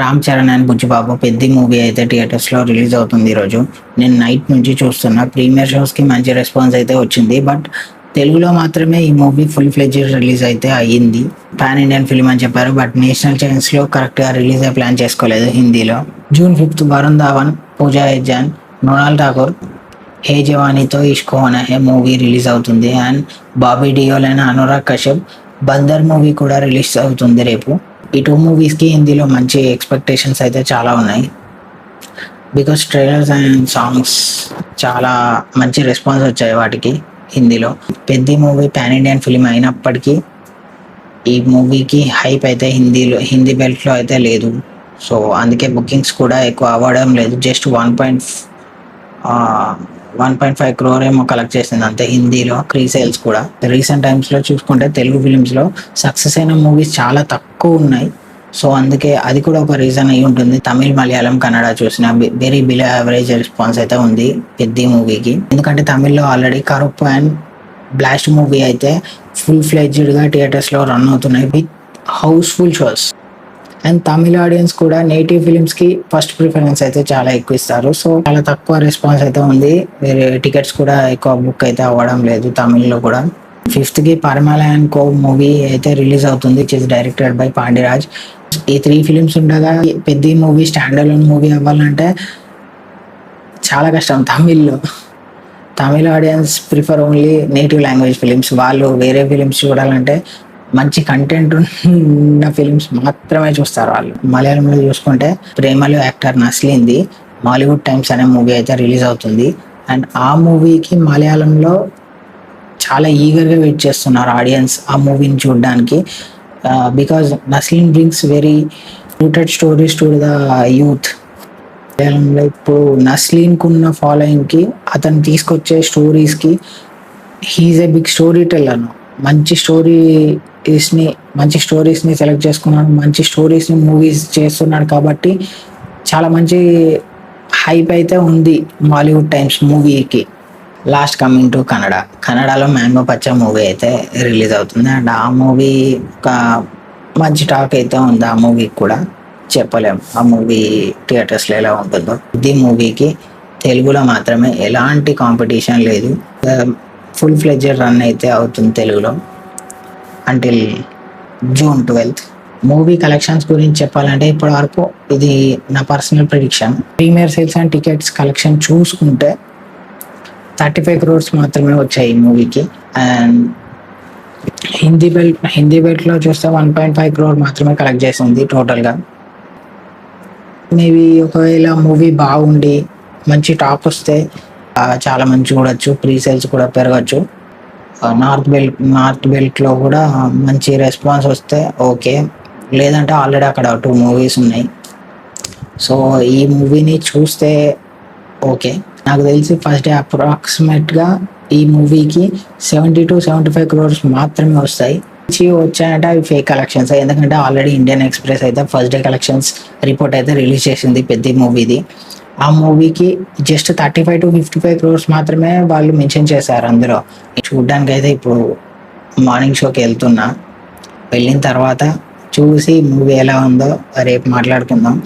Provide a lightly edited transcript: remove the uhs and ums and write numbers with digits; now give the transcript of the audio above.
Ram Charan and Buchibabu పెద్ద movie అయితే థియేటర్స్లో రిలీజ్ అవుతుంది ఈరోజు. నేను నైట్ నుంచి చూస్తున్నా. ప్రీమియర్ షోస్కి మంచి రెస్పాన్స్ అయితే వచ్చింది. బట్ తెలుగులో మాత్రమే ఈ మూవీ ఫుల్ ఫ్లెడ్జెడ్ రిలీజ్ అయితే అయ్యింది. పాన్ ఇండియన్ ఫిల్మ్ అని చెప్పారు. బట్ నేషనల్ ఛానల్స్లో కరెక్ట్గా రిలీజ్ అయ్యే ప్లాన్ చేసుకోలేదు హిందీలో. జూన్ 5 వరుణ్ ధావన్, పూజా హెగ్డే, మృణాల్ ఠాకూర్, హే జవానీతో ఇష్క్ హోనా హై మూవీ రిలీజ్ అవుతుంది. And Bobby Deol and Anurag Kashyap Bandar movie కూడా రిలీజ్ అవుతుంది రేపు. ఈ 2 మూవీస్కి హిందీలో మంచి ఎక్స్పెక్టేషన్స్ అయితే చాలా ఉన్నాయి. బికాస్ ట్రైలర్స్ అండ్ సాంగ్స్ చాలా మంచి రెస్పాన్స్ వచ్చాయి వాటికి హిందీలో. పెద్ద మూవీ పాన్ ఇండియన్ ఫిలిం అయినప్పటికీ ఈ మూవీకి హైప్ అయితే హిందీ బెల్ట్లో అయితే లేదు. సో అందుకే బుకింగ్స్ కూడా ఎక్కువ అవ్వడం లేదు. జస్ట్ 1.5 crore ఏమో కలెక్ట్ చేసింది అంతే హిందీలో. సేల్స్ కూడా రీసెంట్ టైమ్స్లో చూసుకుంటే తెలుగు ఫిలిమ్స్లో సక్సెస్ అయిన మూవీస్ చాలా తక్కువ ఉన్నాయి. సో అందుకే అది కూడా ఒక రీజన్ అయి ఉంటుంది. తమిళ్, మలయాళం, కన్నడ చూసిన వెరీ బిలో యావరేజ్ రెస్పాన్స్ అయితే ఉంది పెద్ద మూవీకి. ఎందుకంటే తమిళ్లో already Karuppu and blast movie అయితే ఫుల్ ఫ్లెడ్జ్డ్గా థియేటర్స్లో రన్ అవుతున్నాయి with house full shows. And Tamil audience కూడా నేటివ్ ఫిలిమ్స్కి ఫస్ట్ ప్రిఫరెన్స్ అయితే చాలా ఎక్కువ ఇస్తారు. సో చాలా తక్కువ రెస్పాన్స్ అయితే ఉంది. వేరే టికెట్స్ కూడా ఎక్కువ బుక్ అయితే అవ్వడం లేదు తమిళ్లో కూడా. 5th Parimala and co movie అయితే రిలీజ్ అవుతుంది, which is directed by Pandiraj. ఈ 3 ఫిలిమ్స్ ఉండగా పెద్ద మూవీ స్టాండ్ అలోన్ మూవీ అవ్వాలంటే చాలా కష్టం. Tamil audience prefer only native language films. వాళ్ళు వేరే ఫిలిమ్స్ చూడాలంటే మంచి కంటెంట్ ఉన్న ఫిలిమ్స్ మాత్రమే చూస్తారు వాళ్ళు. మలయాళంలో చూసుకుంటే ప్రేమలో యాక్టర్ నస్లీన్ది మాలీవుడ్ టైమ్స్ అనే మూవీ అయితే రిలీజ్ అవుతుంది. అండ్ ఆ మూవీకి మలయాళంలో చాలా ఈగర్గా వెయిట్ చేస్తున్నారు ఆడియన్స్ ఆ మూవీని చూడడానికి. Because Naslen brings very rooted stories to the youth. మలయాళంలో ఇప్పుడు నస్లీన్కి ఉన్న ఫాలోయింగ్కి అతను తీసుకొచ్చే స్టోరీస్కి he's a big storyteller. మంచి స్టోరీస్ని సెలెక్ట్ చేసుకున్నాడు, మంచి స్టోరీస్ని మూవీస్ చేస్తున్నాడు. కాబట్టి చాలా మంచి హైప్ అయితే ఉంది మాలీవుడ్ టైమ్స్ మూవీకి. లాస్ట్ కమింగ్ టు కన్నడలో మ్యాంగో పచ్చ మూవీ అయితే రిలీజ్ అవుతుంది. అండ్ ఆ మూవీ ఒక మంచి టాక్ అయితే ఉంది. ఆ మూవీకి కూడా చెప్పలేము ఆ మూవీ థియేటర్స్లో ఎలా ఉంటుందో. ఇది మూవీకి తెలుగులో మాత్రమే ఎలాంటి కాంపిటీషన్ లేదు. ఫుల్ ఫ్లెడ్జెడ్ రన్ అయితే అవుతుంది తెలుగులో until June 12th. Movie collections గురించి చెప్పాలంటే ఇప్పటి వరకు ఇది నా personal prediction. Premiere sales and tickets collection చూసుకుంటే 35 crores మాత్రమే వచ్చాయి ఈ మూవీకి. అండ్ హిందీ బెల్ట్లో చూస్తే 1.5 crore మాత్రమే కలెక్ట్ చేసింది టోటల్గా. మేబీ ఒకవేళ మూవీ బాగుండి మంచి టాక్ వస్తే చాలా మంది చూడొచ్చు, ప్రీ సేల్స్ కూడా పెరగచ్చు. నార్త్ బెల్ట్లో కూడా మంచి రెస్పాన్స్ వస్తే ఓకే, లేదంటే ఆల్రెడీ అక్కడ 2 మూవీస్ ఉన్నాయి. సో ఈ మూవీని చూస్తే ఓకే. నాకు తెలిసి ఫస్ట్ డే అప్రాక్సిమేట్గా ఈ మూవీకి 70 to 75 crores మాత్రమే వస్తాయి. వచ్చాయంటే అవి ఫేక్ కలెక్షన్స్. ఎందుకంటే ఆల్రెడీ ఇండియన్ ఎక్స్ప్రెస్ అయితే ఫస్ట్ డే కలెక్షన్స్ రిపోర్ట్ అయితే రిలీజ్ చేసింది పెద్ద మూవీది. ఆ మూవీకి జస్ట్ 35 to 55 crores మాత్రమే వాళ్ళు మెన్షన్ చేశారు అందులో. చూడ్డానికి అయితే ఇప్పుడు మార్నింగ్ షోకి వెళ్తున్నా. వెళ్ళిన తర్వాత చూసి మూవీ ఎలా ఉందో రేపు మాట్లాడుకుందాం.